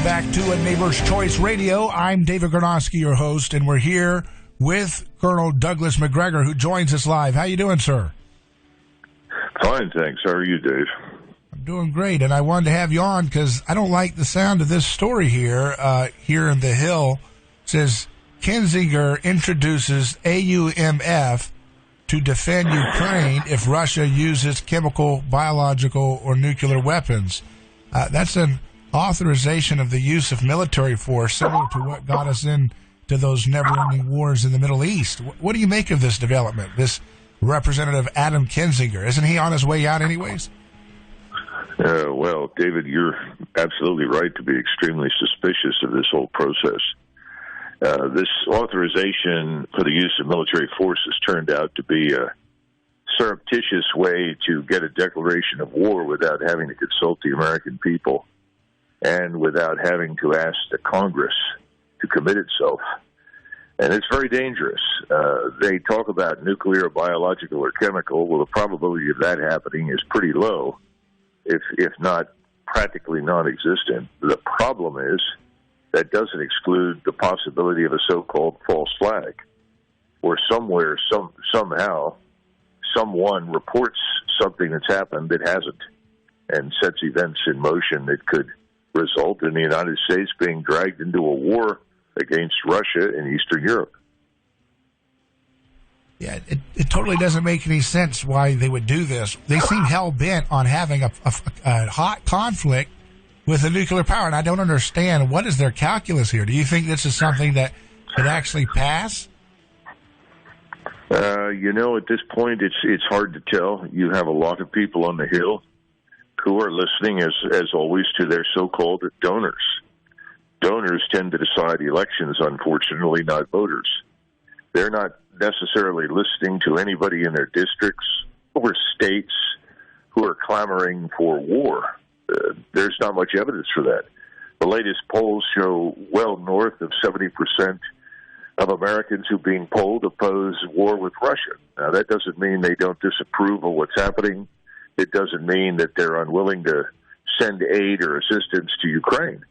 back to A Neighbor's Choice Radio. I'm David Gornoski, your host, and we're here with Colonel Douglas Macgregor, who joins us live. How you doing, sir? Fine, thanks. How are you, Dave? I'm doing great, and I wanted to have you on because I don't like the sound of this story here. Here in the Hill, it says Kinzinger introduces AUMF to defend Ukraine if Russia uses chemical, biological, or nuclear weapons. That's an authorization of the use of military force, similar to what got us into those never-ending wars in the Middle East. What do you make of this development, this Representative Adam Kinzinger? Isn't he on his way out anyways? Well, David, you're absolutely right to be extremely suspicious of this whole process. This authorization for the use of military force has turned out to be a surreptitious way to get a declaration of war without having to consult the American people and without having to ask the Congress to commit itself. And it's very dangerous. They talk about nuclear, biological, or chemical. Well, the probability of that happening is pretty low, if not practically non-existent. The problem is that doesn't exclude the possibility of a so-called false flag, where somewhere, somehow, someone reports something that's happened that hasn't and sets events in motion that could result in the United States being dragged into a war against Russia in Eastern Europe. Yeah, it totally doesn't make any sense why they would do this. They seem hell-bent on having a hot conflict with a nuclear power, and I don't understand. What is their calculus here? Do you think this is something that could actually pass? At this point, it's hard to tell. You have a lot of people on the Hill who are listening, as always, to their so-called donors. Donors tend to decide elections, unfortunately, not voters. They're not necessarily listening to anybody in their districts or states who are clamoring for war. There's not much evidence for that. The latest polls show well north of 70% of Americans who are being polled oppose war with Russia. Now, that doesn't mean they don't disapprove of what's happening. It doesn't mean that they're unwilling to send aid or assistance to Ukraine.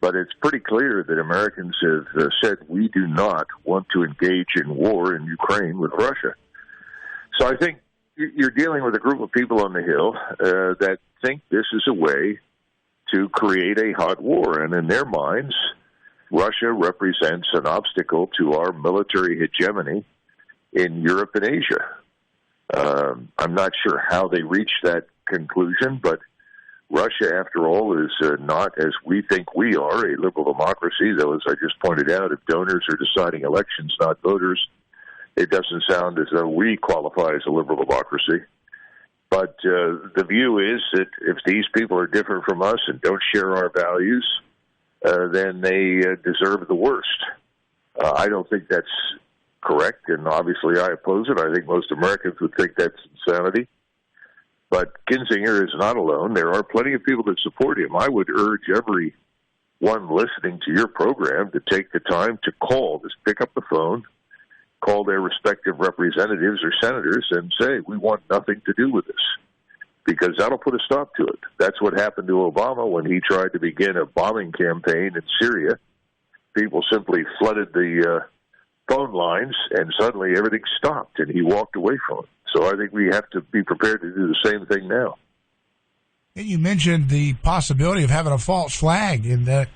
But it's pretty clear that Americans have said we do not want to engage in war in Ukraine with Russia. So I think you're dealing with a group of people on the Hill that think this is a way to create a hot war. And in their minds, Russia represents an obstacle to our military hegemony in Europe and Asia. I'm not sure how they reached that conclusion, but Russia, after all, is not, as we think we are, a liberal democracy, though, as I just pointed out, if donors are deciding elections, not voters, it doesn't sound as though we qualify as a liberal democracy. But the view is that if these people are different from us and don't share our values, then they deserve the worst. I don't think that's correct, and obviously I oppose it. I think most Americans would think that's insanity. But Kinzinger is not alone. There are plenty of people that support him. I would urge everyone listening to your program to take the time to call, just pick up the phone, call their respective representatives or senators and say, we want nothing to do with this, because that'll put a stop to it. That's what happened to Obama when he tried to begin a bombing campaign in Syria. People simply flooded the phone lines, and suddenly everything stopped, and he walked away from it. So I think we have to be prepared to do the same thing now. And you mentioned the possibility of having a false flag in that.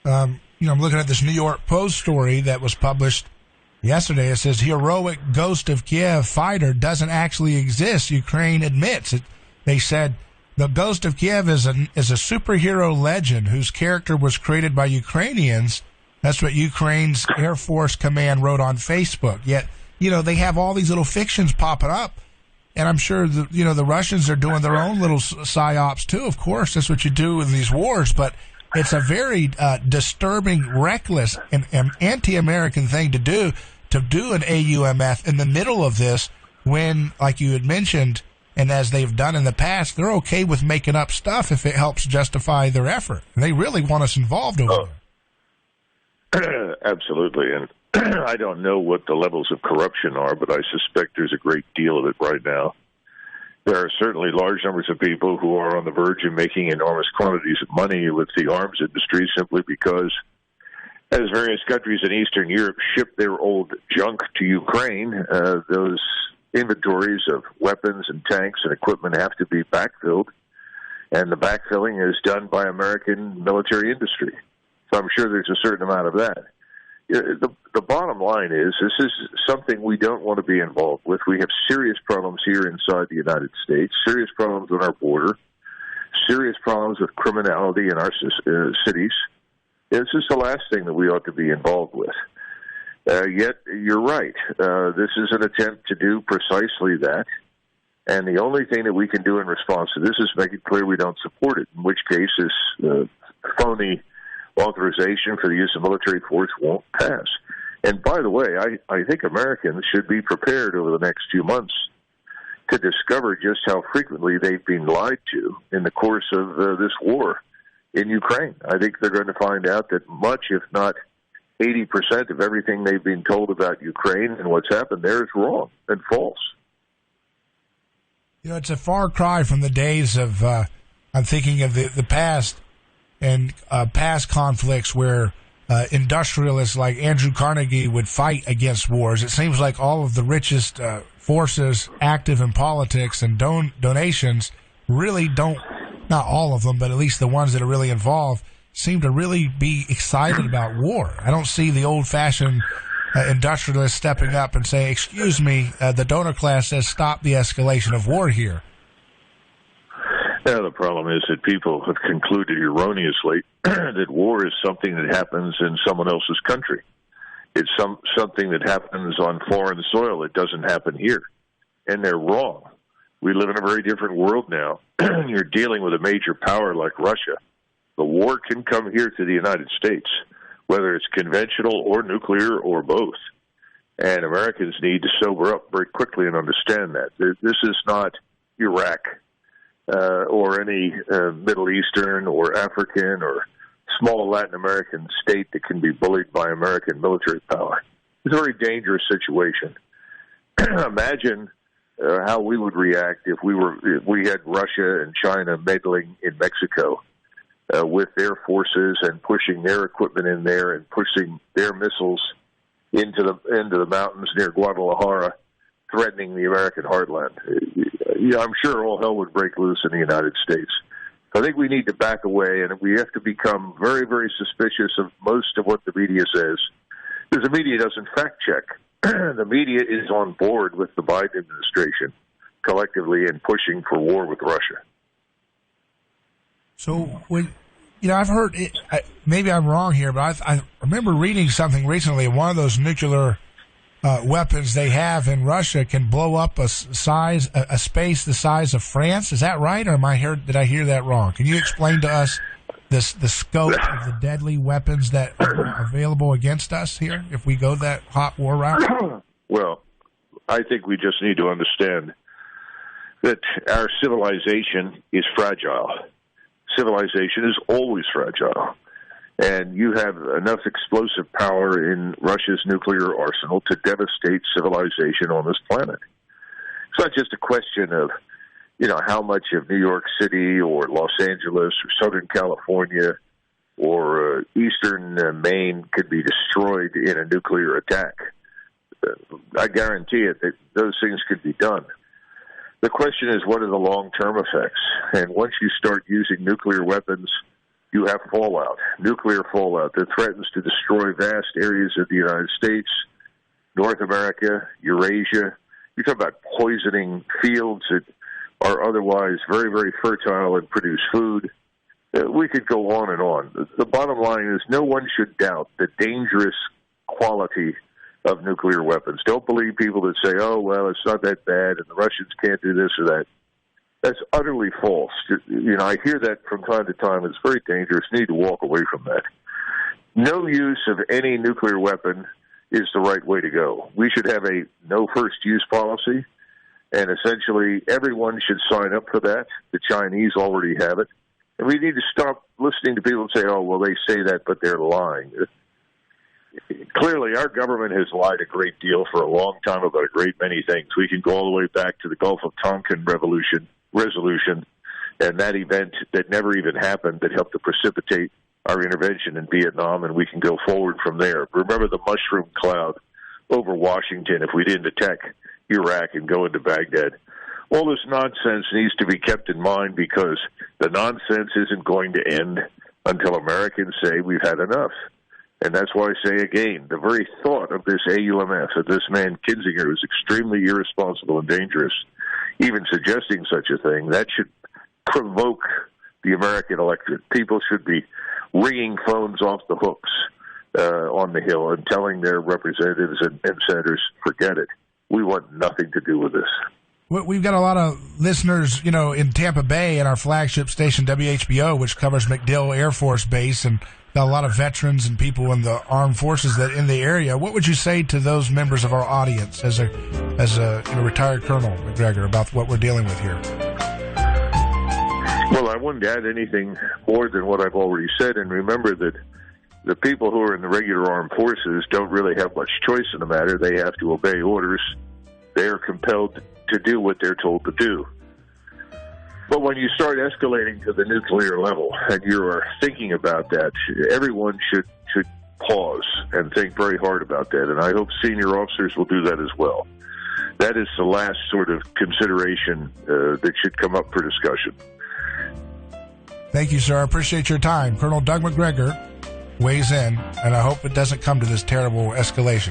I'm looking at this New York Post story that was published yesterday. It says heroic Ghost of Kiev fighter doesn't actually exist. Ukraine admits it. They said the Ghost of Kiev is a superhero legend whose character was created by Ukrainians. That's what Ukraine's Air Force Command wrote on Facebook. Yet, they have all these little fictions popping up, and I'm sure the Russians are doing their own little psyops too. Of course, that's what you do in these wars. But it's a very disturbing, reckless, and anti-American thing to do an AUMF in the middle of this when, like you had mentioned, and as they've done in the past, they're okay with making up stuff if it helps justify their effort. And they really want us involved over there. Absolutely. And I don't know what the levels of corruption are, but I suspect there's a great deal of it right now. There are certainly large numbers of people who are on the verge of making enormous quantities of money with the arms industry simply because, as various countries in Eastern Europe ship their old junk to Ukraine, those inventories of weapons and tanks and equipment have to be backfilled, and the backfilling is done by American military industry. So I'm sure there's a certain amount of that. The bottom line is this is something we don't want to be involved with. We have serious problems here inside the United States, serious problems on our border, serious problems with criminality in our cities. This is the last thing that we ought to be involved with. Yet, you're right. This is an attempt to do precisely that. And the only thing that we can do in response to this is make it clear we don't support it, in which case this phony authorization for the use of military force won't pass. And by the way, I think Americans should be prepared over the next few months to discover just how frequently they've been lied to in the course of this war in Ukraine. I think they're going to find out that much, if not 80% of everything they've been told about Ukraine and what's happened there is wrong and false. You know, it's a far cry from the days of, I'm thinking of the past and past conflicts where industrialists like Andrew Carnegie would fight against wars. It seems like all of the richest forces active in politics and donations really don't, not all of them, but at least the ones that are really involved, seem to really be excited about war. I don't see the old-fashioned industrialists stepping up and saying, excuse me, the donor class says stop the escalation of war here. Yeah, the problem is that people have concluded erroneously that war is something that happens in someone else's country. It's something that happens on foreign soil. It doesn't happen here. And they're wrong. We live in a very different world now. You're dealing with a major power like Russia. The war can come here to the United States, whether it's conventional or nuclear or both. And Americans need to sober up very quickly and understand that. This is not Iraq or any Middle Eastern or African or small Latin American state that can be bullied by American military power. It's a very dangerous situation. Imagine how we would react if we had Russia and China meddling in Mexico with their forces and pushing their equipment in there and pushing their missiles into the mountains near Guadalajara, threatening the American heartland. I'm sure all hell would break loose in the United States. I think we need to back away, and we have to become very, very suspicious of most of what the media says, because the media doesn't fact-check. The media is on board with the Biden administration collectively in pushing for war with Russia. So, I've heard, maybe I'm wrong here, but I remember reading something recently. One of those nuclear weapons they have in Russia can blow up a space the size of France. Is that right, or did I hear that wrong? Can you explain to us the scope of the deadly weapons that are available against us here if we go that hot war route? Well, I think we just need to understand that our civilization is fragile. Civilization is always fragile. And you have enough explosive power in Russia's nuclear arsenal to devastate civilization on this planet. It's not just a question of, how much of New York City or Los Angeles or Southern California or Eastern Maine could be destroyed in a nuclear attack. I guarantee it that those things could be done. The question is, what are the long-term effects? And once you start using nuclear weapons, you have fallout, nuclear fallout that threatens to destroy vast areas of the United States, North America, Eurasia. You talk about poisoning fields that are otherwise very, very fertile and produce food. We could go on and on. The bottom line is no one should doubt the dangerous quality of nuclear weapons. Don't believe people that say, oh, well, it's not that bad and the Russians can't do this or that. That's utterly false. I hear that from time to time. It's very dangerous. You need to walk away from that. No use of any nuclear weapon is the right way to go. We should have a no first use policy, and essentially everyone should sign up for that. The Chinese already have it. And we need to stop listening to people say, oh, well, they say that, but they're lying. Clearly, our government has lied a great deal for a long time about a great many things. We can go all the way back to the Gulf of Tonkin resolution, and that event that never even happened that helped to precipitate our intervention in Vietnam, and we can go forward from there. Remember the mushroom cloud over Washington if we didn't attack Iraq and go into Baghdad. All this nonsense needs to be kept in mind because the nonsense isn't going to end until Americans say we've had enough. And that's why I say again, the very thought of this AUMF, of this man Kinzinger, is extremely irresponsible and dangerous. Even suggesting such a thing, that should provoke the American electorate. People should be ringing phones off the hooks on the Hill and telling their representatives and senators, forget it. We want nothing to do with this. We've got a lot of listeners, in Tampa Bay at our flagship station, WHBO, which covers MacDill Air Force Base, and got a lot of veterans and people in the armed forces that in the area. What would you say to those members of our audience as a retired Colonel Macgregor about what we're dealing with here? Well, I wouldn't add anything more than what I've already said, and remember that the people who are in the regular armed forces don't really have much choice in the matter. They have to obey orders. They are compelled to do what they're told to do. But when you start escalating to the nuclear level and you are thinking about that, everyone should pause and think very hard about that. And I hope senior officers will do that as well. That is the last sort of consideration that should come up for discussion. Thank you, sir. I appreciate your time. Colonel Doug Macgregor weighs in, and I hope it doesn't come to this terrible escalation.